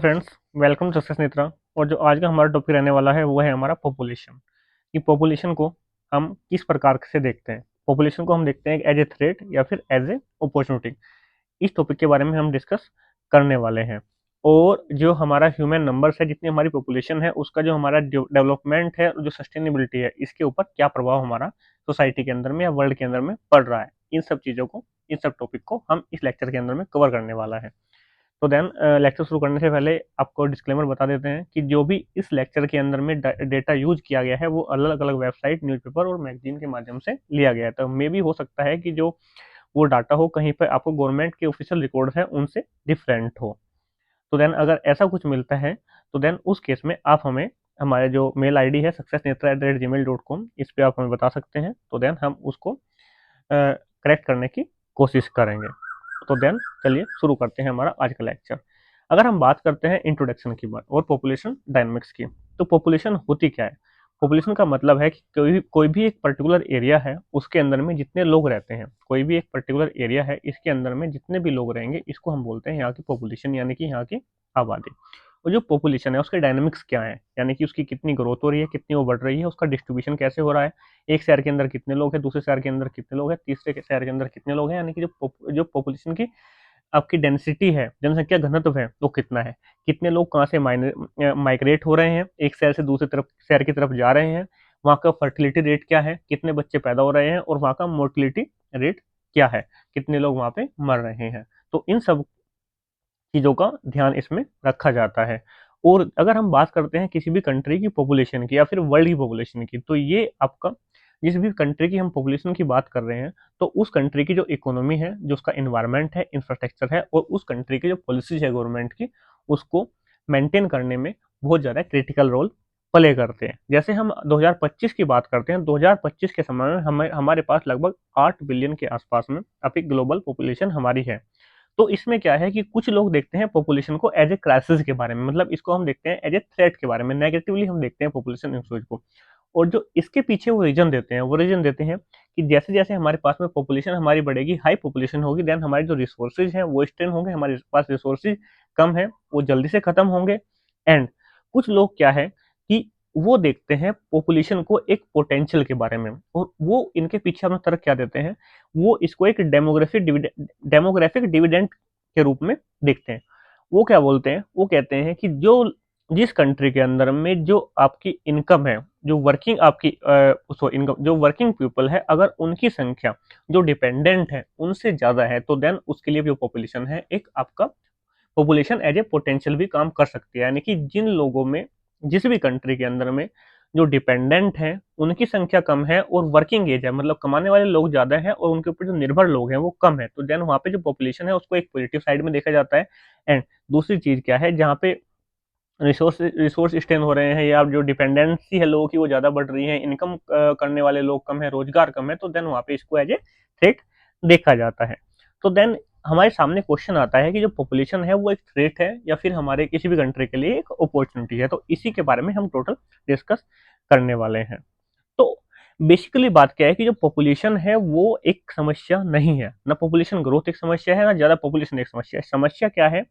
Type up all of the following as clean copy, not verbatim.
Friends, welcome to success Netra. और जो आज का हमारा टॉपिक रहने वाला है वो है हमारा पॉपुलेशन। कि पॉपुलेशन को हम किस प्रकार से देखते हैं। पॉपुलेशन को हम देखते हैं एज ए थ्रेट या फिर एज ए अपॉर्चुनिटी। इस टॉपिक के बारे में हम डिस्कस करने वाले हैं। और जो हमारा ह्यूमन नंबर्स है, जितनी हमारी पॉपुलेशन है, उसका जो हमारा डेवलपमेंट है, जो सस्टेनेबिलिटी है, इसके ऊपर क्या प्रभाव हमारा सोसाइटी के अंदर में या वर्ल्ड के अंदर में पड़ रहा है, इन सब चीज़ों को, इन सब टॉपिक को हम इस लेक्चर के अंदर में कवर करने वाला है। तो देन लेक्चर शुरू करने से पहले आपको डिस्क्लेमर बता देते हैं कि जो भी इस लेक्चर के अंदर में डेटा यूज किया गया है वो अलग अलग वेबसाइट, न्यूज़पेपर और मैगजीन के माध्यम से लिया गया है। तो मे भी हो सकता है कि जो वो डाटा हो कहीं पर आपको गवर्नमेंट के ऑफिशियल रिकॉर्ड है उनसे डिफरेंट हो। तो देन अगर ऐसा कुछ मिलता है तो देन उस केस में आप हमें, हमारे जो मेल आईडी है successnetra@gmail.com, इस पे आप हमें बता सकते हैं। तो देन हम उसको करेक्ट करने की कोशिश करेंगे। तो देन चलिए शुरू करते हैं हमारा आज का लेक्चर। अगर हम बात करते हैं इंट्रोडक्शन की बात और पॉपुलेशन डायनामिक्स की, तो पॉपुलेशन होती क्या है। पॉपुलेशन का मतलब है कि कोई भी एक पर्टिकुलर एरिया है, उसके अंदर में जितने लोग रहते हैं, कोई भी एक पर्टिकुलर एरिया है, इसके अंदर में जितने भी लोग रहेंगे, इसको हम बोलते हैं यहाँ की पॉपुलेशन, यानी कि यहाँ की आबादी। और जो पॉपुलेशन है उसके डायनामिक्स क्या है, यानी कि उसकी कितनी ग्रोथ हो रही है, कितनी वो बढ़ रही है, उसका डिस्ट्रीब्यूशन कैसे हो रहा है, एक शहर के अंदर कितने लोग हैं, दूसरे शहर के अंदर कितने लोग हैं, तीसरे के शहर के अंदर कितने लोग हैं, यानी कि जो पॉपुलेशन की आपकी डेंसिटी है, जनसंख्या घनत्व है, वो कितना है, कितने लोग कहाँ से माइग्रेट हो रहे हैं, एक शहर से दूसरे तरफ शहर की तरफ जा रहे हैं, वहाँ का फर्टिलिटी रेट क्या है, कितने बच्चे पैदा हो रहे हैं, और वहाँ का मोर्टिलिटी रेट क्या है, कितने लोग वहाँ पे मर रहे हैं। तो इन सब चीज़ों का ध्यान इसमें रखा जाता है। और अगर हम बात करते हैं किसी भी कंट्री की पॉपुलेशन की या फिर वर्ल्ड की पॉपुलेशन की, तो ये आपका, जिस भी कंट्री की हम पॉपुलेशन की बात कर रहे हैं, तो उस कंट्री की जो इकोनॉमी है, जो उसका इन्वायरमेंट है, इंफ्रास्ट्रक्चर है, और उस कंट्री की जो पॉलिसीज है गवर्नमेंट की, उसको मेंटेन करने में बहुत ज़्यादा क्रिटिकल रोल प्ले करते हैं। जैसे हम 2025 की बात करते हैं, 2025 के समय में हमें, हमारे पास लगभग 8 बिलियन के आसपास में अभी ग्लोबल पॉपुलेशन हमारी है। तो इसमें क्या है कि कुछ लोग देखते हैं पॉपुलेशन को एज ए क्राइसिस के बारे में, मतलब इसको हम देखते हैं एज ए थ्रेट के बारे में, नेगेटिवली हम देखते हैं पॉपुलेशन इश्यूज को। और जो इसके पीछे वो रीजन देते हैं, वो रीजन देते हैं कि जैसे जैसे हमारे पास में पॉपुलेशन हमारी बढ़ेगी, हाई पॉपुलेशन होगी, देन हमारे जो रिसोर्सेज हैं वो स्ट्रेन होंगे, हमारे पास रिसोर्सेज कम है, वो जल्दी से खत्म होंगे। एंड कुछ लोग क्या है कि वो देखते हैं पॉपुलेशन को एक पोटेंशियल के बारे में, और वो इनके पीछे अपना तर्क क्या देते हैं, वो इसको एक डेमोग्राफिक डिविडेंड के रूप में देखते हैं। वो क्या बोलते हैं, वो कहते हैं कि जो जिस कंट्री के अंदर में जो आपकी इनकम है, जो वर्किंग आपकी इनकम, जो वर्किंग पीपल है, अगर उनकी संख्या जो डिपेंडेंट है उनसे ज्यादा है, तो देन उसके लिए जो पॉपुलेशन है, एक आपका पॉपुलेशन एज ए पोटेंशियल भी काम कर सकती है। यानी कि जिन लोगों में, जिस भी कंट्री के अंदर में जो डिपेंडेंट हैं उनकी संख्या कम है, और वर्किंग एज है, मतलब कमाने वाले लोग ज्यादा हैं, और उनके ऊपर जो निर्भर लोग हैं वो कम है, तो देन वहाँ पे जो पॉपुलेशन है उसको एक पॉजिटिव साइड में देखा जाता है। एंड दूसरी चीज क्या है, जहाँ पे रिसोर्स स्ट्रेन हो रहे हैं, या जो डिपेंडेंसी है लोगों की वो ज्यादा बढ़ रही है, इनकम करने वाले लोग कम है, रोजगार कम है, तो देन वहाँ पे इसको एज ए थ्रेट देखा जाता है। तो देन हमारे सामने क्वेश्चन आता है कि जो पॉपुलेशन है वो एक थ्रेट है या फिर हमारे किसी भी कंट्री के लिए एक अपॉर्चुनिटी है। तो इसी के बारे में हम टोटल डिस्कस करने वाले हैं। तो बेसिकली बात क्या है कि जो पॉपुलेशन है वो एक समस्या नहीं है, ना पॉपुलेशन ग्रोथ एक समस्या है, ना ज्यादा पॉपुलेशन एक समस्या है। समस्या क्या है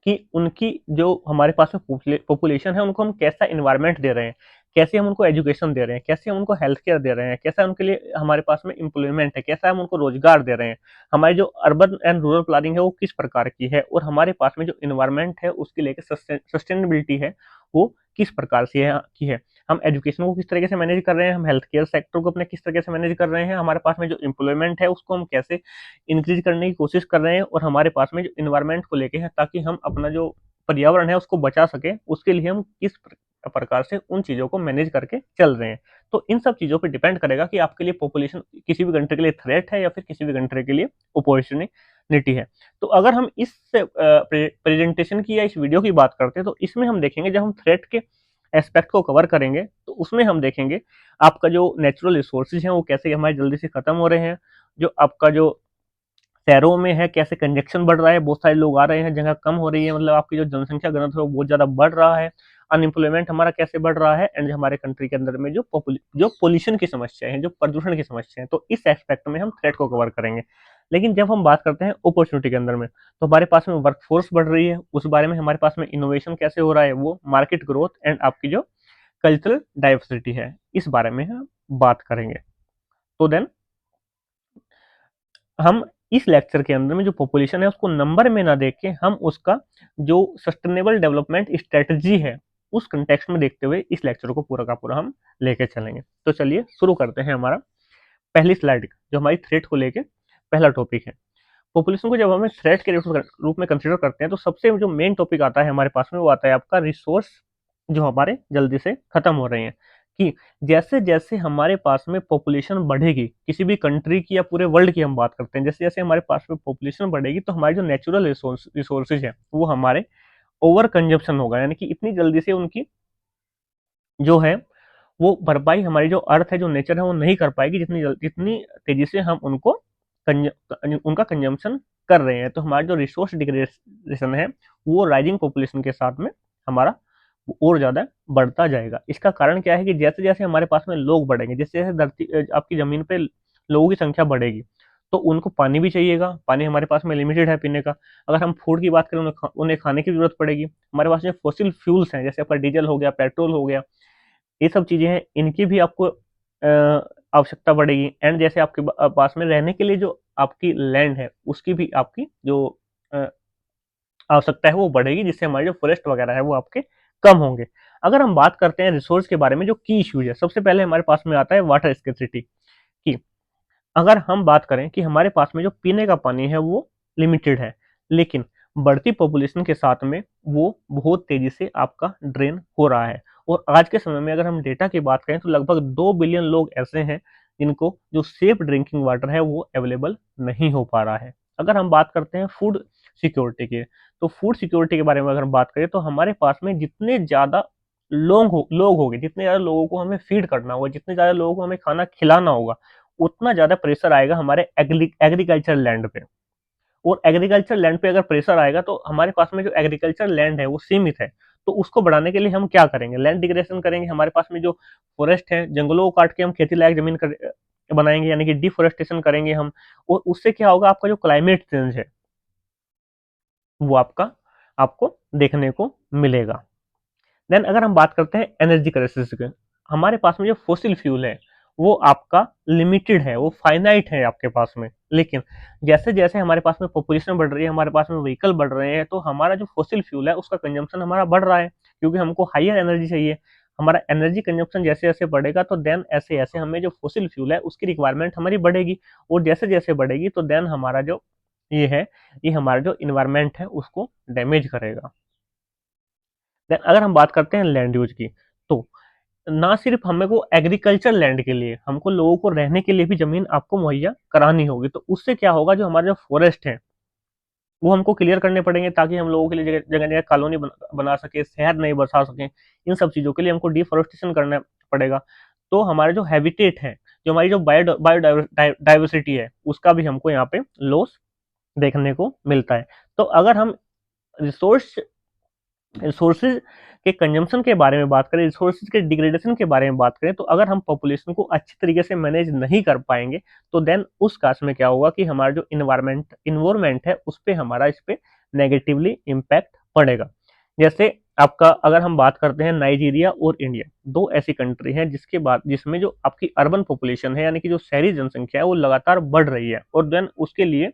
कि उनकी जो हमारे पास में पॉपुलेशन है, उनको हम कैसा इन्वायरमेंट दे रहे हैं, कैसे हम उनको एजुकेशन दे रहे हैं, कैसे हम उनको हेल्थ केयर दे रहे हैं, कैसा उनके लिए हमारे पास में एम्प्लॉयमेंट है, कैसा हम उनको रोजगार दे रहे हैं, हमारी जो अर्बन एंड रूरल प्लानिंग है वो किस प्रकार की है, और हमारे पास में जो इन्वायरमेंट है उसके लेकर सस्टेनेबिलिटी है वो किस प्रकार से है, हम एजुकेशन को किस तरीके से मैनेज कर रहे हैं, हम हेल्थ केयर सेक्टर को अपने किस तरीके से मैनेज कर रहे हैं, हमारे पास में जो एम्प्लॉयमेंट है उसको हम कैसे इंक्रीज करने की कोशिश कर रहे हैं, और हमारे पास में जो इन्वायरमेंट को लेके है, ताकि हम अपना जो पर्यावरण है उसको बचा सके, उसके लिए हम किस प्रकार से उन चीजों को मैनेज करके चल रहे हैं। तो इन सब चीजों पर डिपेंड करेगा कि आपके लिए पॉपुलेशन किसी भी कंट्री के लिए थ्रेट है या फिर किसी भी कंट्री के लिए अपॉर्चुनिटी है। तो अगर हम इस प्रेजेंटेशन की या इस वीडियो की बात करते हैं, तो इसमें हम देखेंगे, जब हम थ्रेट के एस्पेक्ट को कवर करेंगे तो उसमें हम देखेंगे आपका जो नेचुरल रिसोर्सेज हैं वो कैसे हमारे जल्दी से खत्म हो रहे हैं, जो आपका जो शहरों में है कैसे कंजेक्शन बढ़ रहा है, बहुत सारे लोग आ रहे हैं, जगह कम हो रही है, मतलब आपकी जो जनसंख्या घनत्व है वो बहुत ज्यादा बढ़ रहा है, अनएम्प्लॉयमेंट हमारा कैसे बढ़ रहा है, एंड हमारे कंट्री के अंदर में जो पोल्यूशन की समस्या है, जो प्रदूषण की समस्या है, तो इस एस्पेक्ट में हम थ्रेट को कवर करेंगे। लेकिन जब हम बात करते हैं अपॉर्चुनिटी के अंदर में, तो हमारे पास में वर्कफोर्स बढ़ रही है, उस बारे में हमारे पास में इनोवेशन कैसे हो रहा है, वो मार्केट ग्रोथ एंड आपकी जो कल्चरल डाइवर्सिटी है, इस बारे में हम बात करेंगे। तो देन हम इस लेक्चर के अंदर में जो पॉपुलेशन है उसको नंबर में ना देख के हम उसका जो सस्टेनेबल डेवलपमेंट स्ट्रेटजी है उस कंटेक्स्ट में देखते हुए इस लेक्चर को पूरा का पूरा हम लेके चलेंगे। तो चलिए शुरू करते हैं हमारा पहली स्लाइड जो हमारी थ्रेट को लेके पहला टॉपिक है। पॉपुलेशन को जब हमें थ्रेट के रूप में कंसिडर करते हैं तो सबसे जो मेन टॉपिक आता है हमारे पास में वो आता है आपका रिसोर्स जो हमारे जल्दी से खत्म हो रहे हैं। कि जैसे जैसे हमारे पास में पॉपुलेशन बढ़ेगी किसी भी कंट्री की या पूरे वर्ल्ड की हम बात करते हैं, जैसे जैसे हमारे पास में पॉपुलेशन बढ़ेगी तो हमारी जो नेचुरल रिसोर्सेज है वो हमारे ओवर कंजप्शन होगा, यानी कि इतनी जल्दी से उनकी जो है वो भरपाई हमारी जो अर्थ है जो नेचर है वो नहीं कर पाएगी जितनी तेजी से हम उनका कंजम्पशन कर रहे हैं। तो हमारा जो रिसोर्स डिग्रेडेशन है वो राइजिंग पॉपुलेशन के साथ में हमारा और ज्यादा बढ़ता जाएगा। इसका कारण क्या है कि जैसे जैसे हमारे पास में लोग बढ़ेंगे, जैसे जैसे धरती आपकी जमीन पे लोगों की संख्या बढ़ेगी तो उनको पानी भी चाहिएगा, पानी हमारे पास में लिमिटेड है पीने का। अगर हम फूड की बात करें उन्हें खाने की जरूरत पड़ेगी। हमारे पास में फॉसिल फ्यूल्स हैं जैसे आपका डीजल हो गया, पेट्रोल हो गया, ये सब चीजें हैं, इनकी भी आपको आवश्यकता पड़ेगी। एंड जैसे आपके पास में रहने के लिए जो आपकी लैंड है उसकी भी आपकी जो आवश्यकता है वो बढ़ेगी, जिससे हमारे जो फॉरेस्ट वगैरह है वो आपके कम होंगे। अगर हम बात करते हैं रिसोर्स के बारे में जो की इश्यूज है, सबसे पहले हमारे पास में आता है वाटर स्केर्सिटी की। अगर हम बात करें कि हमारे पास में जो पीने का पानी है वो लिमिटेड है, लेकिन बढ़ती पॉपुलेशन के साथ में वो बहुत तेजी से आपका ड्रेन हो रहा है। और आज के समय में अगर हम डेटा की बात करें तो लगभग 2 बिलियन लोग ऐसे हैं जिनको जो सेफ ड्रिंकिंग वाटर है वो अवेलेबल नहीं हो पा रहा है। अगर हम बात करते हैं फूड सिक्योरिटी की, तो फूड सिक्योरिटी के बारे में अगर हम बात करें तो हमारे पास में जितने ज्यादा लोग होंगे, जितने ज्यादा लोगों को हमें फीड करना होगा, जितने ज्यादा लोगों को हमें खाना खिलाना होगा, उतना ज्यादा प्रेशर आएगा हमारे एग्रीकल्चर लैंड पे। और एग्रीकल्चर लैंड पे अगर प्रेशर आएगा तो हमारे पास में जो एग्रीकल्चर लैंड है वो सीमित है। तो उसको बढ़ाने के लिए हम क्या करेंगे, लैंड डिग्रेडेशन करेंगे। हमारे पास में जो फॉरेस्ट है, जंगलों को काट के हम खेती लायक जमीन बनाएंगे, यानी कि डिफोरेस्टेशन करेंगे हम। और उससे क्या होगा, आपका जो क्लाइमेट चेंज है वो आपको देखने को मिलेगा। देन अगर हम बात करते हैं एनर्जी क्राइसिस की, हमारे पास में जो फोसिल फ्यूल है वो आपका लिमिटेड है, वो फाइनाइट है आपके पास में। लेकिन जैसे जैसे हमारे पास में पॉपुलेशन बढ़ रही है, हमारे पास में व्हीकल बढ़ रहे हैं, तो हमारा जो फोसिल फ्यूल है उसका कंजम्पशन हमारा बढ़ रहा है, क्योंकि हमको हाइयर एनर्जी चाहिए। हमारा एनर्जी कंजम्पशन जैसे जैसे बढ़ेगा तो देन ऐसे ऐसे हमें जो फोसिल फ्यूल है उसकी रिक्वायरमेंट हमारी बढ़ेगी। और जैसे जैसे बढ़ेगी तो देन हमारा जो ये है, ये हमारा जो इन्वायरमेंट है उसको डैमेज करेगा। देन अगर हम बात करते हैं लैंड यूज की, तो ना सिर्फ हमें को एग्रीकल्चर लैंड के लिए, हमको लोगों को रहने के लिए भी जमीन आपको मुहैया करानी होगी। तो उससे क्या होगा, जो हमारे जो फॉरेस्ट है वो हमको क्लियर करने पड़ेंगे, ताकि हम लोगों के लिए जगह जगह जगह कॉलोनी बना सके, शहर नहीं बसा सके। इन सब चीजों के लिए हमको डिफोरेस्टेशन करना पड़ेगा। तो हमारे जो हैबिटेट है, जो हमारी जो बायोडाइवर्सिटी है, उसका भी हमको यहाँ पे लॉस देखने को मिलता है। तो अगर हम रिसोर्स रिसोर्सेज के कंजम्पशन के बारे में बात करें, रिसोर्सेज के डिग्रेडेशन के बारे में बात करें, तो अगर हम पॉपुलेशन को अच्छी तरीके से मैनेज नहीं कर पाएंगे तो देन उस केस में क्या होगा कि हमारा जो इन्वायरमेंट है उस पर हमारा इस पे नेगेटिवली इम्पैक्ट पड़ेगा। जैसे आपका अगर हम बात करते हैं नाइजीरिया और इंडिया, दो ऐसी कंट्री हैं जिसमें जो आपकी अर्बन पॉपुलेशन है, यानी कि जो शहरी जनसंख्या है वो लगातार बढ़ रही है, और देन उसके लिए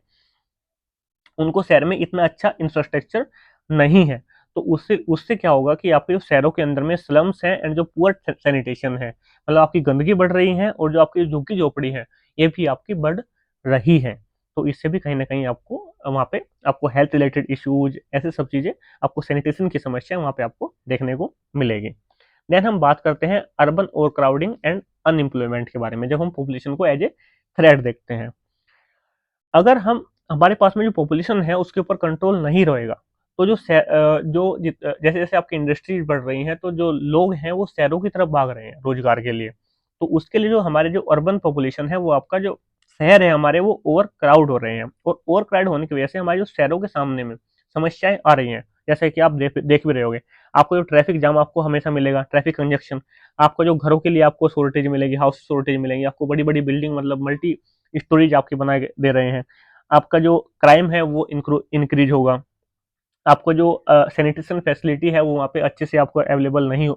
उनको शहर में इतना अच्छा इंफ्रास्ट्रक्चर नहीं है। तो उससे उससे क्या होगा कि आपके जो शहरों के अंदर में स्लम्स हैं एंड जो पुअर सैनिटेशन है, मतलब आपकी गंदगी बढ़ रही है, और जो आपकी झुग्गी झोपड़ी है ये भी आपकी बढ़ रही है। तो इससे भी कहीं ना कहीं आपको वहाँ पे आपको हेल्थ रिलेटेड इश्यूज, ऐसे सब चीजें, आपको सैनिटेशन की समस्या वहाँ पे आपको देखने को मिलेगी। देन हम बात करते हैं urban over crowding and unemployment के बारे में, जब हम पॉपुलेशन को एज ए थ्रेट देखते हैं। अगर हम हमारे पास में जो पॉपुलेशन है उसके ऊपर कंट्रोल नहीं रहेगा तो जैसे जैसे आपकी इंडस्ट्रीज बढ़ रही हैं तो जो लोग हैं वो शहरों की तरफ भाग रहे हैं रोजगार के लिए। तो उसके लिए जो हमारे जो अर्बन पॉपुलेशन है वो आपका जो शहर है हमारे वो ओवर क्राउड हो रहे हैं, और ओवर क्राउड होने की वजह से हमारे जो शहरों के सामने में समस्याएं आ रही हैं। जैसे कि आप देख भी रहे होगे, आपको जो ट्रैफिक जाम आपको हमेशा मिलेगा, ट्रैफिक कंजक्शन। आपको जो घरों के लिए आपको शॉर्टेज मिलेगी, हाउस शॉर्टेज मिलेंगी, आपको बड़ी बड़ी बिल्डिंग मतलब मल्टी स्टोरेज आपकी बना के दे रहे हैं। आपका जो क्राइम है वो इंक्रीज होगा, आपको जो सैनिटेशन फैसिलिटी है वो वहाँ पे अच्छे से आपको अवेलेबल नहीं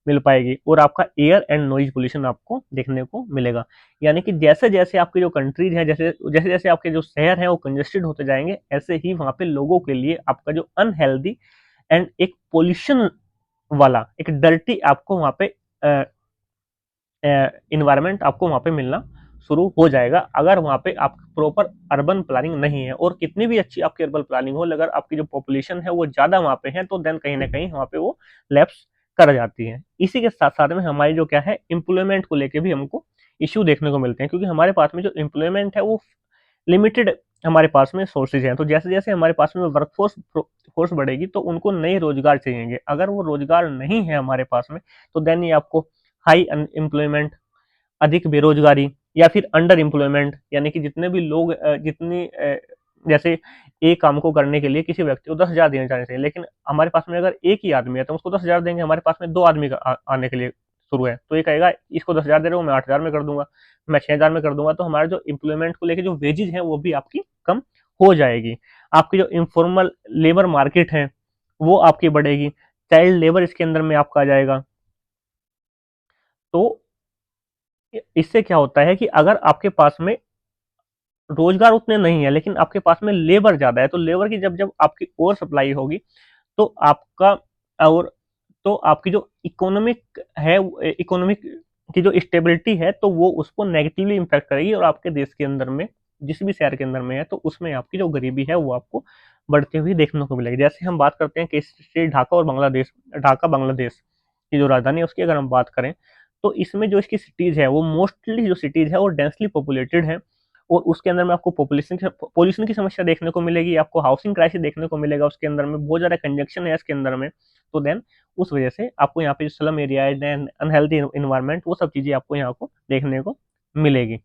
मिल पाएगी, और आपका एयर एंड नॉइज पोल्यूशन आपको देखने को मिलेगा। यानी कि जैसे जैसे आपकी जो कंट्रीज है, जैसे जैसे जैसे आपके जो शहर हैं वो कंजेस्टेड होते जाएंगे, ऐसे ही वहाँ पे लोगों के लिए आपका जो अनहेल्दी एंड एक पोल्यूशन वाला एक डर्टी आपको वहाँ पे इन्वायरमेंट आपको वहाँ पे मिलना शुरू हो जाएगा, अगर वहाँ पे आप प्रॉपर अर्बन प्लानिंग नहीं है। और कितनी भी अच्छी आपकी अर्बन प्लानिंग हो, अगर आपकी जो पॉपुलेशन है वो ज़्यादा वहाँ पे है, तो देन कहीं ना कहीं वहाँ पे वो लैप्स कर जाती है। इसी के साथ साथ में हमारी जो क्या है, एम्प्लॉयमेंट को लेके भी हमको इश्यू देखने को मिलते हैं, क्योंकि हमारे पास में जो एम्प्लॉयमेंट है वो लिमिटेड हमारे पास में सोर्सेज हैं। तो जैसे जैसे हमारे पास में वर्कफोर्स फोर्स बढ़ेगी, तो उनको नए रोजगार चाहिएंगे। अगर वो रोजगार नहीं है हमारे पास में, तो देन ये आपको हाई अनएम्प्लॉयमेंट, अधिक बेरोजगारी, या फिर अंडर एम्प्लॉयमेंट, यानी कि जितने भी लोग जैसे एक काम को करने के लिए किसी व्यक्ति को 10,000 देने जाने चाहिए, लेकिन हमारे पास में अगर एक ही आदमी है तो उसको 10,000 देंगे, हमारे पास में दो आदमी आने के लिए शुरू है, तो ये कहेगा इसको 10,000 दे रहा हूँ, मैं 8,000 में कर दूंगा, मैं 6,000 में कर दूंगा। तो हमारा जो एम्प्लॉयमेंट को लेकर जो वेजेज है वो भी आपकी कम हो जाएगी। आपकी जो इनफॉर्मल लेबर मार्केट है वो आपकी बढ़ेगी, चाइल्ड लेबर इसके अंदर में आपका आ जाएगा। तो इससे क्या होता है कि अगर आपके पास में रोजगार उतने नहीं है लेकिन आपके पास में लेबर ज्यादा है, तो लेबर की जब जब आपकी ओवर सप्लाई होगी, तो आपका और तो आपकी जो इकोनॉमिक है, इकोनॉमिक की जो स्टेबिलिटी है, तो वो उसको नेगेटिवली इम्पैक्ट करेगी, और आपके देश के अंदर में जिस भी शहर के अंदर में है, तो उसमें आपकी जो गरीबी है वो आपको बढ़ती हुई देखने को मिलेगी। जैसे हम बात करते हैं कि स्टेट ढाका और बांग्लादेश, ढाका बांग्लादेश की जो राजधानी है उसकी अगर हम बात करें, तो इसमें जो इसकी सिटीज है वो मोस्टली जो सिटीज है वो डेंसली पॉपुलेटेड है, और उसके अंदर में आपको पॉल्यूशन की समस्या देखने को मिलेगी, आपको हाउसिंग क्राइसिस देखने को मिलेगा, उसके अंदर में बहुत ज़्यादा कंजक्शन है इसके अंदर में। तो देन उस वजह से आपको यहाँ पे जो स्लम एरिया है, देन अनहेल्दी इन्वायरमेंट, वो सब चीज़ें आपको यहाँ को देखने को मिलेगी।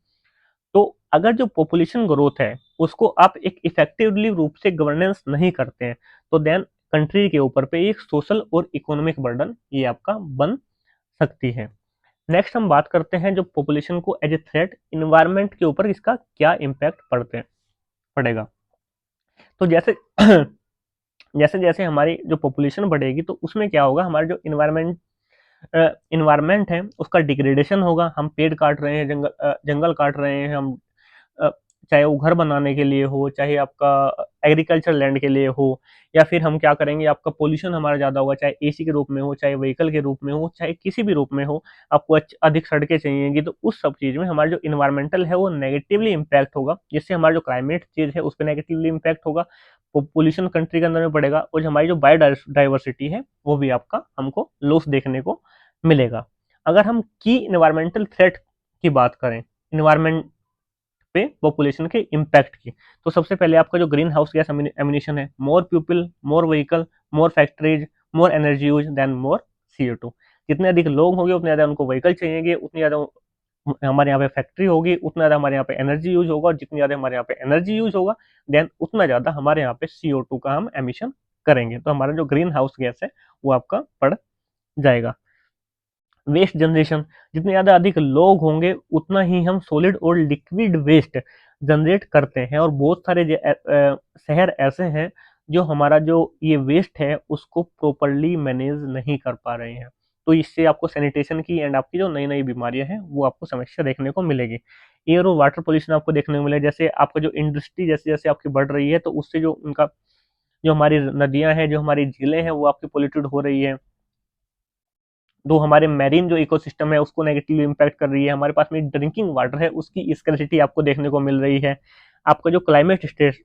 तो अगर जो पॉपुलेशन ग्रोथ है उसको आप एक इफेक्टिवली रूप से गवर्नेंस नहीं करते हैं, तो देन कंट्री के ऊपर पे एक सोशल और इकोनॉमिक बर्डन ये आपका बन सकती है। नेक्स्ट हम बात करते हैं जो पॉपुलेशन को एज ए थ्रेट इन्वायरमेंट के ऊपर इसका क्या इम्पैक्ट पड़ेगा। तो जैसे जैसे जैसे हमारी जो पॉपुलेशन बढ़ेगी, तो उसमें क्या होगा, हमारा जो इन्वायरमेंट है उसका डिग्रेडेशन होगा। हम पेड़ काट रहे हैं, जंगल काट रहे हैं हम, अ, चाहे वो घर बनाने के लिए हो, चाहे आपका एग्रीकल्चर लैंड के लिए हो, या फिर हम क्या करेंगे, आपका पोल्यूशन हमारा ज़्यादा होगा, चाहे एसी के रूप में हो, चाहे व्हीकल के रूप में हो, चाहे किसी भी रूप में हो, आपको अधिक सड़कें चाहिएगी, तो उस सब चीज़ में हमारा जो इन्वायरमेंटल है वो नेगेटिवली इम्पैक्ट होगा, जिससे हमारा जो क्लाइमेट चेंज है उस पर नेगेटिवली इम्पैक्ट होगा, पोल्यूशन कंट्री के अंदर में बढ़ेगा, और जो हमारी जो बायोडाइवर्सिटी है वो भी आपका हमको लॉस देखने को मिलेगा। अगर हम की इन्वायरमेंटल थ्रेट की बात करें, इन्वायरमेंट पे पॉपुलेशन के इम्पैक्ट की, तो सबसे पहले आपका जो ग्रीन हाउस गैस एमिनेशन है, more people, more vehicle, more factories, more energy use, then more CO2। जितने अधिक लोग होंगे उतने ज़्यादा उनको व्हीकल चाहिए, उतनी ज़्यादा हमारे यहाँ पे फैक्ट्री होगी, उतना ज़्यादा हमारे यहाँ पे एनर्जी यूज होगा, और जितनी ज़्यादा हमारे यहाँ पे एनर्जी यूज होगा, देन उतना ज़्यादा हमारे यहाँ पे CO2 का हम एमिशन करेंगे, तो हमारा जो ग्रीन हाउस गैस है वो आपका बढ़ जाएगा। वेस्ट जनरेशन, जितने ज़्यादा अधिक लोग होंगे उतना ही हम सॉलिड और लिक्विड वेस्ट जनरेट करते हैं, और बहुत सारे शहर ऐसे हैं जो हमारा जो ये वेस्ट है उसको प्रॉपरली मैनेज नहीं कर पा रहे हैं, तो इससे आपको सैनिटेशन की एंड आपकी जो नई नई बीमारियां हैं वो आपको समस्या देखने को मिलेगी। एयर और वाटर पोल्यूशन आपको देखने को मिलेगा, जैसे आपका जो इंडस्ट्री जैसे जैसे आपकी बढ़ रही है, तो उससे जो उनका जो हमारी नदियां हैं, जो हमारी झीलें हैं, वो आपकी पोल्यूटेड हो रही है, जो हमारे मैरीन जो इकोसिस्टम है उसको नेगेटिवली इम्पैक्ट कर रही है। हमारे पास में ड्रिंकिंग वाटर है उसकी स्कैर्सिटी आपको देखने को मिल रही है। आपका जो क्लाइमेट स्टेट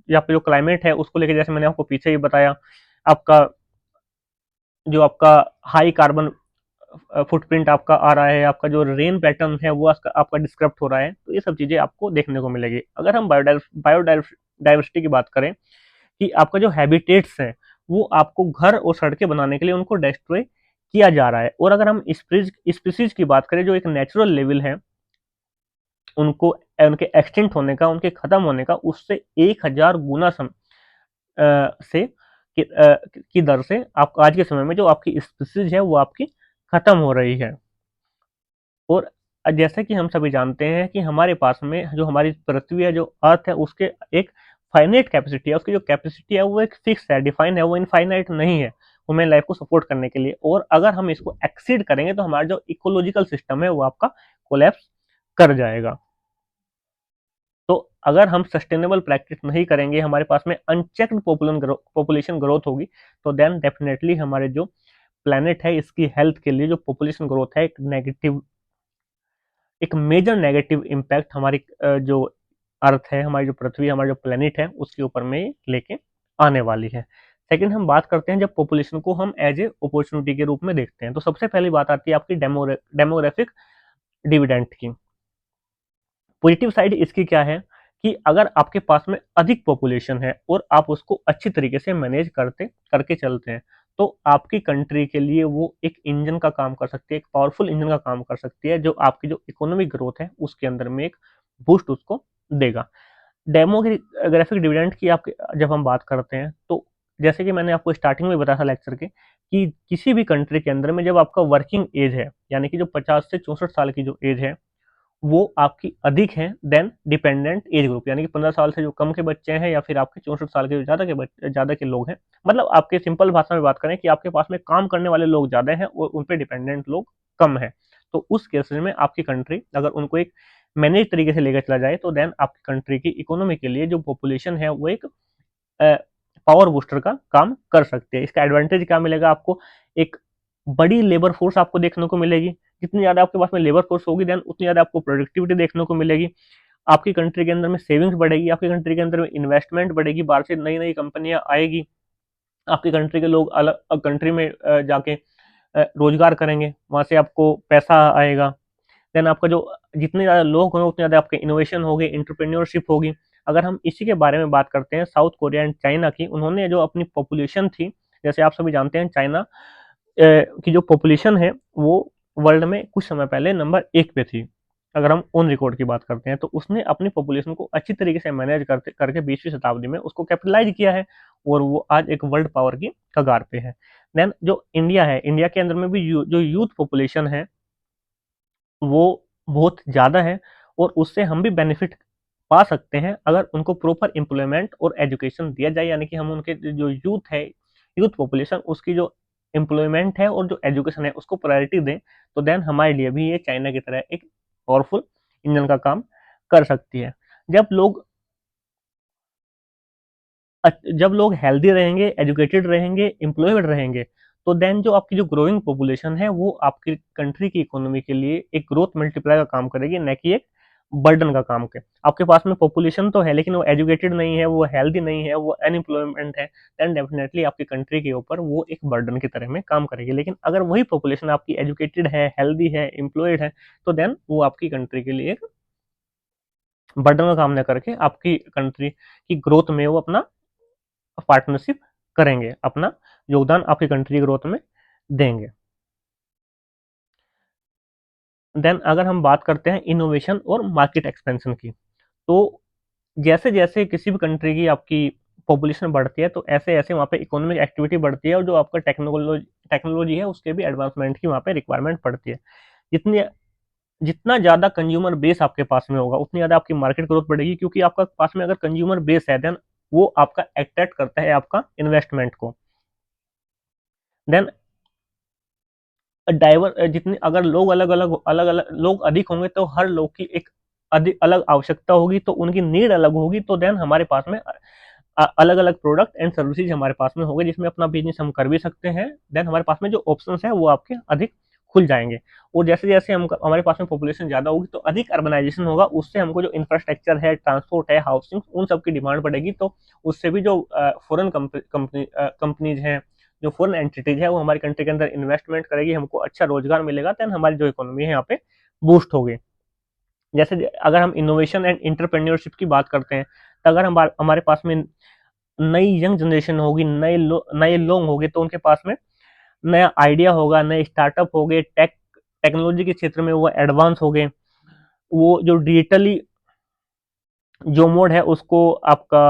या फिर जो क्लाइमेट है उसको लेकर, जैसे मैंने आपको पीछे ही बताया, आपका जो आपका हाई कार्बन फुटप्रिंट आपका आ रहा है, आपका जो रेन पैटर्न है वो आपका डिस्क्रप्ट हो रहा है, तो ये सब चीज़ें आपको देखने को मिलेगी। अगर हम बायोडाइवर्सिटी की बात करें, कि आपका जो हैबिटेट्स है वो आपको घर और सड़कें बनाने के लिए उनको डिस्ट्रॉय किया जा रहा है, और अगर हम स्पीसीज की बात करें जो एक नेचुरल लेवल है, उनको उनके एक्सटिंक्ट होने का, उनके खत्म होने का, उससे 1,000 गुना से की दर से आप आज के समय में जो आपकी स्पीसीज है वो आपकी खत्म हो रही है। और जैसे कि हम सभी जानते हैं कि हमारे पास में जो हमारी पृथ्वी है, जो अर्थ है, उसके एक फाइनाइट कैपेसिटी है। उसकी जो कैपेसिटी है वो एक फिक्स है, डिफाइन है, वो इनफाइनाइट नहीं है ह्यूमन लाइफ को सपोर्ट करने के लिए। और अगर हम इसको एक्सीड करेंगे तो हमारा जो इकोलॉजिकल सिस्टम है वो आपका कोलैप्स कर जाएगा। तो अगर हम सस्टेनेबल प्रैक्टिस नहीं करेंगे, हमारे पास में अनचेक्ड पॉपुलेशन ग्रोथ होगी, तो देन डेफिनेटली हमारे जो प्लेनेट है इसकी हेल्थ के लिए जो पॉपुलेशन ग्रोथ है एक मेजर नेगेटिव इम्पैक्ट हमारी जो अर्थ है, हमारी जो पृथ्वी, हमारा जो प्लेनेट है उसके ऊपर में लेके आने वाली है। सेकंड, हम बात करते हैं जब पॉपुलेशन को हम एज ए अपॉर्चुनिटी के रूप में देखते हैं, तो सबसे पहली बात आती है आपकी डेमोग्राफिक डिविडेंड की। पॉजिटिव साइड इसकी क्या है कि अगर आपके पास में अधिक पॉपुलेशन है और आप उसको अच्छी तरीके से मैनेज करके चलते हैं, तो आपकी कंट्री के लिए वो एक इंजन का काम कर सकती है, एक पावरफुल इंजन का काम कर सकती है, जो आपकी जो इकोनॉमिक ग्रोथ है उसके अंदर में एक बूस्ट उसको देगा। डेमोग्राफिक डिविडेंड की आपके जब हम बात करते हैं, तो जैसे कि मैंने आपको स्टार्टिंग में बताया था लेक्चर के कि किसी भी कंट्री के अंदर में जब आपका वर्किंग एज है, यानी कि जो 50 से 64 साल की जो एज है वो आपकी अधिक है देन डिपेंडेंट एज ग्रुप, यानी कि 15 साल से जो कम के बच्चे हैं या फिर आपके 64 साल के जो ज्यादा के लोग हैं। मतलब आपके सिंपल भाषा में बात करें कि आपके पास में काम करने वाले लोग ज्यादा हैं और उन पे डिपेंडेंट लोग कम है। तो उस केसेस में आपकी कंट्री अगर उनको एक मैनेज तरीके से लेकर चला जाए, तो देन आपकी कंट्री की इकोनॉमी के लिए जो पॉपुलेशन है वो एक पावर बूस्टर का काम कर सकते हैं। इसका एडवांटेज क्या मिलेगा आपको? एक बड़ी लेबर फोर्स आपको देखने को मिलेगी। जितनी ज्यादा आपके पास में लेबर फोर्स होगी देन उतनी ज्यादा आपको प्रोडक्टिविटी देखने को मिलेगी। आपकी कंट्री के अंदर में सेविंग्स बढ़ेगी, आपकी कंट्री के अंदर में इन्वेस्टमेंट बढ़ेगी, बाहर से नई नई कंपनियां आएगी, आपकी कंट्री के लोग अलग कंट्री में जाके रोजगार करेंगे, वहां से आपको पैसा आएगा। देन आपका जो जितने ज़्यादा लोग होंगे उतने ज़्यादा आपके इनोवेशन होगी, इंटरप्रेन्योरशिप होगी। अगर हम इसी के बारे में बात करते हैं साउथ कोरिया एंड चाइना की, उन्होंने जो अपनी पॉपुलेशन थी, जैसे आप सभी जानते हैं चाइना की जो पॉपुलेशन है वो वर्ल्ड में कुछ समय पहले नंबर 1 पे थी। अगर हम ऑन रिकॉर्ड की बात करते हैं, तो उसने अपनी पॉपुलेशन को अच्छी तरीके से मैनेज करते करके 20वीं शताब्दी में उसको कैपिटलाइज किया है और वो आज एक वर्ल्ड पावर की कगार पे है। देन जो इंडिया है, इंडिया के अंदर में भी जो यूथ पॉपुलेशन है वो बहुत ज़्यादा है और उससे हम भी बेनिफिट पा सकते हैं अगर उनको प्रॉपर एम्प्लॉयमेंट और एजुकेशन दिया जाए, यानी कि हम उनके जो यूथ है, यूथ पॉपुलेशन, उसकी जो एम्प्लॉयमेंट है और जो एजुकेशन है उसको प्रायोरिटी दें, तो देन हमारे लिए भी ये चाइना की तरह एक पावरफुल इंजन का काम कर सकती है। जब लोग जब लोग हेल्दी रहेंगे, एजुकेटेड रहेंगे, एम्प्लॉयड रहेंगे, तो देन जो आपकी जो ग्रोइंग पॉपुलेशन है वो आपकी कंट्री की इकोनॉमी के लिए एक ग्रोथ मल्टीप्लाई का काम करेगी, न कि एक बर्डन का काम के। आपके पास में पॉपुलेशन तो है लेकिन वो एजुकेटेड नहीं है, वो हेल्दी नहीं है, वो अनएम्प्लॉयमेंट है, देन डेफिनेटली आपकी कंट्री के ऊपर वो एक बर्डन की तरह में काम करेगी। लेकिन अगर वही पॉपुलेशन आपकी एजुकेटेड है, हेल्दी है, एम्प्लॉयड है, तो देन वो आपकी कंट्री के लिए एक बर्डन का काम न करके आपकी कंट्री की ग्रोथ में वो अपना पार्टनरशिप करेंगे, अपना योगदान आपकी कंट्री ग्रोथ में देंगे। देन अगर हम बात करते हैं इनोवेशन और मार्केट एक्सपेंशन की, तो जैसे जैसे किसी भी कंट्री की आपकी पॉपुलेशन बढ़ती है, तो ऐसे ऐसे वहाँ पे इकोनॉमिक एक्टिविटी बढ़ती है और जो आपका टेक्नोलॉजी है उसके भी एडवांसमेंट की वहाँ पे रिक्वायरमेंट पड़ती है। जितनी जितना ज़्यादा कंज्यूमर बेस आपके पास में होगा उतनी ज़्यादा आपकी मार्केट ग्रोथ बढ़ेगी, क्योंकि आपका पास में अगर कंज्यूमर बेस है देन वो आपका अट्रैक्ट करता है आपका इन्वेस्टमेंट को। देन डाइवर जितने अगर लोग अलग अलग लोग अधिक होंगे तो हर लोग की एक अधिक अलग आवश्यकता होगी, तो उनकी नीड अलग होगी, तो देन हमारे पास में अलग अलग प्रोडक्ट एंड सर्विसेज हमारे पास में होंगे जिसमें अपना बिजनेस हम कर भी सकते हैं। देन हमारे पास में जो ऑप्शंस है वो आपके अधिक खुल जाएंगे। और जैसे जैसे हम हमारे पास में पॉपुलेशन ज्यादा होगी तो अधिक अर्बनाइजेशन होगा, उससे हमको जो इंफ्रास्ट्रक्चर है, ट्रांसपोर्ट है, हाउसिंग, उन सब की डिमांड बढ़ेगी, तो उससे भी जो फॉरेन कंपनीज हैं, जो फॉरेन एंटिटीज है वो हमारी कंट्री के अंदर इन्वेस्टमेंट करेगी, हमको अच्छा रोजगार मिलेगा, देन हमारी जो इकोनॉमी है यहाँ पे बूस्ट होगी। जैसे अगर हम इनोवेशन एंड इंटरप्रेन्योरशिप की बात करते हैं, तो अगर हमारे पास में नई यंग जनरेशन होगी, नए लोग होंगे, तो उनके पास में नया आइडिया होगा, नए स्टार्टअप हो गए, टेक्नोलॉजी के क्षेत्र में वो एडवांस हो गए, वो जो डिजिटली जो मोड है उसको आपका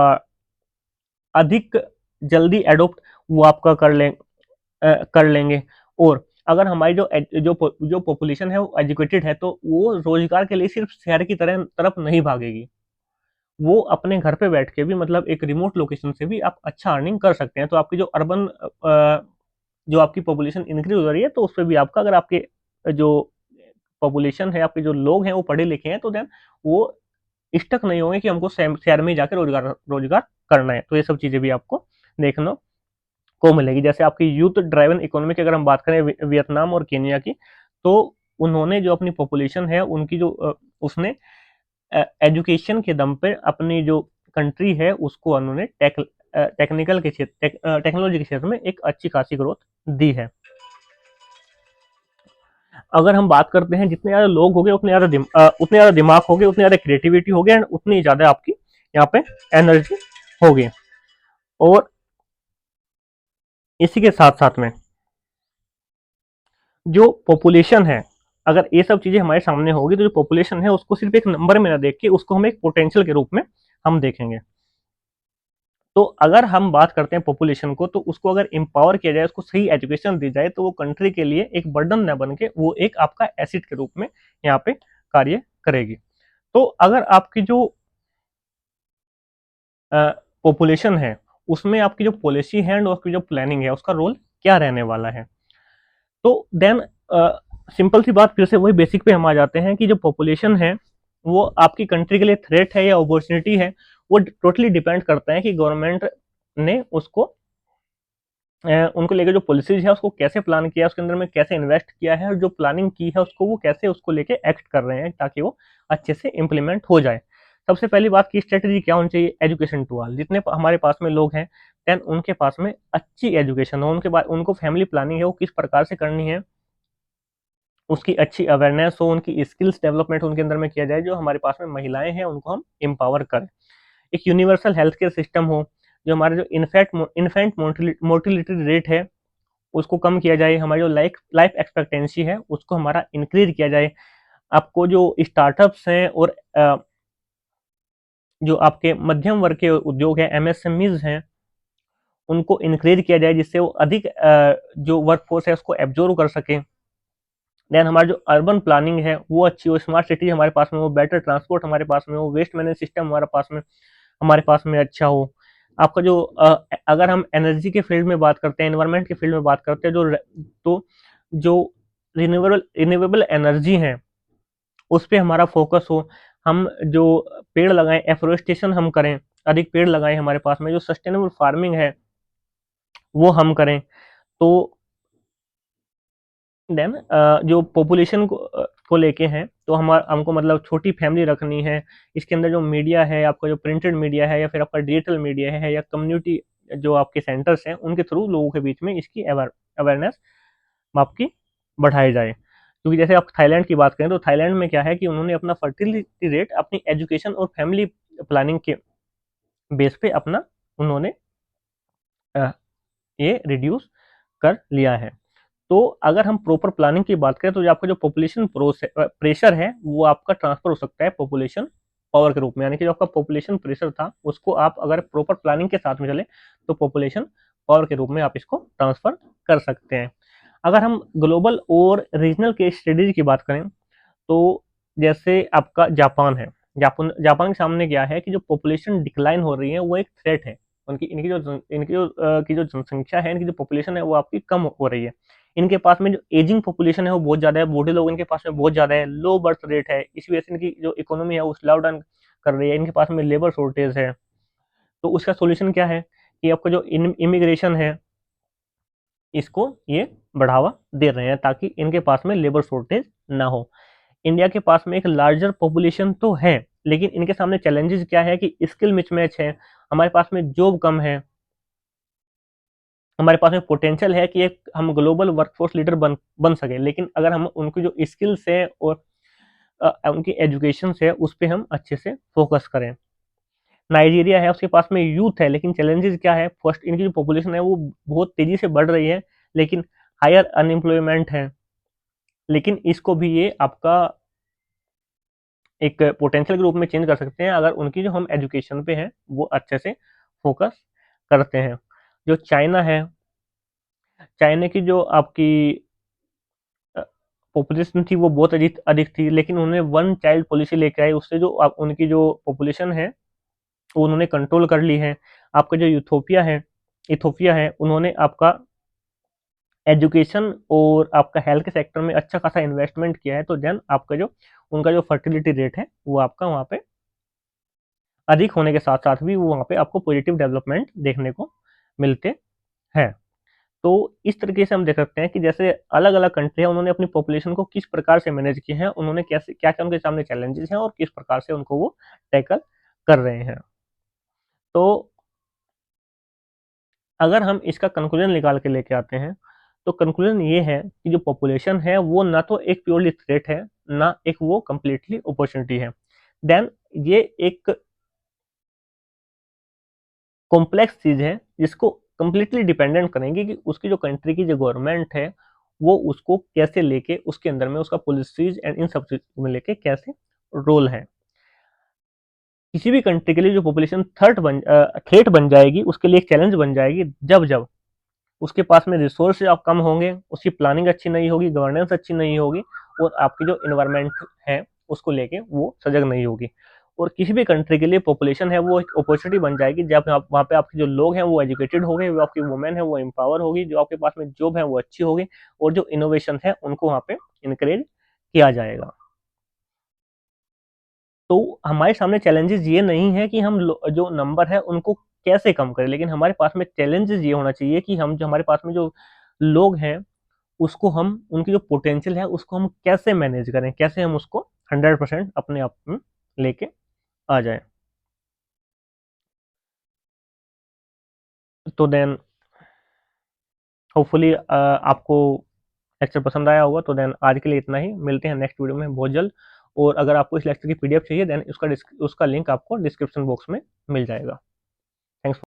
अधिक जल्दी एडोप्ट वो आपका कर लेंगे। और अगर हमारी जो पॉपुलेशन है वो एजुकेटेड है, तो वो रोजगार के लिए सिर्फ शहर की तरफ नहीं भागेगी, वो अपने घर पे बैठ के भी, मतलब एक रिमोट लोकेशन से भी आप अच्छा अर्निंग कर सकते हैं। तो आपकी जो अर्बन जो आपकी पॉपुलेशन इंक्रीज हो रही है, तो उस पर भी आपका, अगर आपके जो पॉपुलेशन है, आपके जो लोग हैं वो पढ़े लिखे हैं, तो देन वो स्टक नहीं होंगे कि हमको शहर में जाकर रोजगार रोजगार करना है। तो ये सब चीजें भी आपको देखने को मिलेगी। जैसे आपकी यूथ ड्राइवन इकोनॉमी की अगर हम बात करें वियतनाम और केनिया की, तो उन्होंने जो अपनी पॉपुलेशन है उनकी जो उसने एजुकेशन के दम पे अपनी जो कंट्री है उसको उन्होंने टेक्निकल के क्षेत्र टेक्नोलॉजी के क्षेत्र में एक अच्छी खासी ग्रोथ दी है। अगर हम बात करते हैं, जितने ज्यादा लोग हो गए उतने ज्यादा दिमाग हो गए, उतनी ज्यादा क्रिएटिविटी हो गई, एंड उतनी ज्यादा आपकी यहाँ पे एनर्जी होगी। और इसी के साथ साथ में जो पॉपुलेशन है, अगर ये सब चीजें हमारे सामने होगी, तो जो पॉपुलेशन है उसको सिर्फ एक नंबर में ना देख के उसको हम एक पोटेंशियल के रूप में हम देखेंगे। तो अगर हम बात करते हैं पॉपुलेशन को, तो उसको अगर एम्पावर किया जाए, उसको सही एजुकेशन दी जाए, तो वो कंट्री के लिए एक बर्डन न बन के वो एक आपका एसिड के रूप में यहाँ पे कार्य करेगी। तो अगर आपकी जो पॉपुलेशन है उसमें आपकी जो पॉलिसी है और उसकी जो प्लानिंग है उसका रोल क्या रहने वाला है, तो देन सिंपल सी बात, फिर से वही बेसिक पे हम आ जाते हैं कि जो पॉपुलेशन है वो आपकी कंट्री के लिए थ्रेट है या अपॉर्चुनिटी है, वो टोटली डिपेंड करता है कि गवर्नमेंट ने उसको उनको लेकर जो पॉलिसीज है उसको कैसे प्लान किया है, उसके अंदर में कैसे इन्वेस्ट किया है, और जो प्लानिंग की है उसको वो कैसे उसको लेके एक्ट कर रहे हैं ताकि वो अच्छे से इम्प्लीमेंट हो जाए। सबसे पहली बात की स्ट्रेटेजी क्या होनी चाहिए, एजुकेशन टू ऑल। जितने हमारे पास में लोग हैं, देन उनके पास में अच्छी एजुकेशन हो, उनके बाद उनको फैमिली प्लानिंग है वो किस प्रकार से करनी है उसकी अच्छी अवेयरनेस हो, उनकी स्किल्स डेवलपमेंट उनके अंदर में किया जाए। जो हमारे पास में महिलाएं हैं उनको हम एम्पावर करें। एक यूनिवर्सल हेल्थ केयर सिस्टम हो, जो हमारे जो इन्फेंट मोर्टिलिटी रेट है उसको कम किया जाए, हमारी जो लाइफ एक्सपेक्टेंसी है उसको हमारा इंक्रीज किया जाए। आपको जो स्टार्टअप्स हैं और जो आपके मध्यम वर्ग के उद्योग हैं, एमएसएमईज हैं, उनको इंक्रीज किया जाए जिससे वो अधिक जो वर्कफोर्स है उसको एब्जॉर्व कर सके। देन हमारा जो अर्बन प्लानिंग है वो अच्छी हो, स्मार्ट सिटी हमारे पास में हो, बेटर ट्रांसपोर्ट हमारे पास में हो, वेस्ट मैनेजमेंट सिस्टम हमारे पास में अच्छा हो। आपका जो अगर हम एनर्जी के फील्ड में बात करते हैं, एनवायरनमेंट के फील्ड में बात करते हैं, तो जो रिन्यूएबल एनर्जी है उस पे हमारा फोकस हो, हम जो पेड़ लगाएं, एफोरेस्टेशन हम करें, अधिक पेड़ लगाएं, हमारे पास में जो सस्टेनेबल फार्मिंग है वो हम करें। तो देन जो पॉपुलेशन को लेके हैं, तो हमको मतलब छोटी फैमिली रखनी है। इसके अंदर जो मीडिया है, आपका जो प्रिंटेड मीडिया है या फिर आपका डिजिटल मीडिया है या कम्युनिटी जो आपके सेंटर्स हैं उनके थ्रू लोगों के बीच में इसकी अवेयरनेस आपकी बढ़ाई जाए। क्योंकि जैसे आप थाईलैंड की बात करें, तो थाईलैंड में क्या है कि उन्होंने अपना फर्टिलिटी रेट अपनी एजुकेशन और फैमिली प्लानिंग के बेस पे अपना उन्होंने ये रिड्यूस कर लिया है। तो अगर हम प्रॉपर प्लानिंग की बात करें, तो जो आपका जो पॉपुलेशन प्रेशर है वो आपका ट्रांसफर हो सकता है पॉपुलेशन पावर के रूप में। यानी कि जो आपका पॉपुलेशन प्रेशर था उसको आप अगर प्रॉपर प्लानिंग के साथ में चले, तो पॉपुलेशन पावर के रूप में आप इसको ट्रांसफर कर सकते हैं। अगर हम ग्लोबल और रीजनल केस स्टडीज की बात करें, तो जैसे आपका जापान है, जापान जापान के सामने क्या है कि जो पॉपुलेशन डिक्लाइन हो रही है वो एक थ्रेट है। उनकी इनकी जो की जो जनसंख्या है, इनकी जो पॉपुलेशन है वो आपकी कम हो रही है। इनके पास में जो एजिंग पॉपुलेशन है वो बहुत ज्यादा है, बूढ़े लोग इनके पास में बहुत ज्यादा है, लो बर्थ रेट है, इसी वजह से इनकी जो इकोनॉमी है वो स्लो डाउन कर रही है। इनके पास में लेबर शॉर्टेज है। तो उसका सोल्यूशन क्या है कि आपका जो इमिग्रेशन है इसको ये बढ़ावा दे रहे हैं ताकि इनके पास में लेबर शॉर्टेज ना हो। इंडिया के पास में एक लार्जर पॉपुलेशन तो है, लेकिन इनके सामने चैलेंजेस क्या है कि स्किल मिसमैच है, हमारे पास में जॉब कम है, हमारे पास में पोटेंशियल है कि एक हम ग्लोबल वर्कफोर्स लीडर बन सके, लेकिन अगर हम उनकी जो स्किल्स है और उनकी एजुकेशन है उस पर हम अच्छे से फोकस करें। नाइजीरिया है, उसके पास में यूथ है, लेकिन चैलेंजेस क्या है, फर्स्ट इनकी जो पॉपुलेशन है वो बहुत तेजी से बढ़ रही है, लेकिन हायर अनएम्प्लॉयमेंट है। लेकिन इसको भी ये आपका एक पोटेंशियल के रूप में चेंज कर सकते हैं अगर उनकी जो हम एजुकेशन पे हैं वो अच्छे से फोकस करते हैं। जो चाइना है, चाइना की जो आपकी पॉपुलेशन थी वो बहुत अधिक अधिक थी, लेकिन उन्होंने वन चाइल्ड पॉलिसी लेके आए, उससे जो उनकी जो पॉपुलेशन है वो उन्होंने कंट्रोल कर ली है। आपका जो इथोपिया है उन्होंने आपका एजुकेशन और आपका हेल्थ के सेक्टर में अच्छा खासा इन्वेस्टमेंट किया है, तो देन आपका जो उनका जो फर्टिलिटी रेट है वो आपका वहाँ पे अधिक होने के साथ साथ भी वो वहाँ पे आपको पॉजिटिव डेवलपमेंट देखने को मिलते हैं। तो इस तरीके से हम देख सकते हैं कि जैसे अलग अलग कंट्री है उन्होंने अपनी पॉपुलेशन को किस प्रकार से मैनेज किया है, उन्होंने कैसे क्या क्या उनके सामने चैलेंजेस हैं और किस प्रकार से उनको वो टैकल कर रहे हैं। तो अगर हम इसका कंक्लूजन निकाल के लेके आते हैं, तो कंक्लूजन ये है कि जो पॉपुलेशन है वो ना तो एक प्योरली थ्रेट है, ना एक वो कंप्लीटली अपॉर्चुनिटी है। देन ये एक कॉम्प्लेक्स चीज है जिसको कंप्लीटली डिपेंडेंट करेंगे कि उसकी जो कंट्री की जो गवर्नमेंट है वो उसको कैसे लेके उसके अंदर में उसका पॉलिसीज एंड इन सब चीज में लेके कैसे रोल है। किसी भी कंट्री के लिए जो पॉपुलेशन थ्रेट बन जाएगी, उसके लिए एक चैलेंज बन जाएगी, जब जब उसके पास में रिसोर्स आप कम होंगे, उसकी प्लानिंग अच्छी नहीं होगी, गवर्नेंस अच्छी नहीं होगी, और आपकी जो इन्वायरमेंट है उसको लेके वो सजग नहीं होगी। और किसी भी कंट्री के लिए पॉपुलेशन है वो एक अपॉर्चुनिटी बन जाएगी जब आप वहाँ पे आपके जो लोग हैं वो एजुकेटेड हो गए, वो आपकी वुमेन है वो एम्पावर होगी, जो आपके पास में जॉब है वो अच्छी होगी, और जो इनोवेशन है उनको वहाँ पे इनकरेज किया जाएगा। तो हमारे सामने चैलेंजेस ये नहीं है कि हम जो नंबर है उनको कैसे कम करें, लेकिन हमारे पास में चैलेंजेस ये होना चाहिए कि हम जो हमारे पास में जो लोग हैं उसको हम उनकी जो पोटेंशियल है उसको हम कैसे मैनेज करें, कैसे हम उसको 100% अपने आप में लेके आ जाए। तो देन होपफुली आपको लेक्चर पसंद आया होगा। तो देन आज के लिए इतना ही, मिलते हैं नेक्स्ट वीडियो में बहुत जल्द। और अगर आपको इस लेक्चर की पीडीएफ चाहिए देन उसका लिंक आपको डिस्क्रिप्शन बॉक्स में मिल जाएगा। थैंक्स।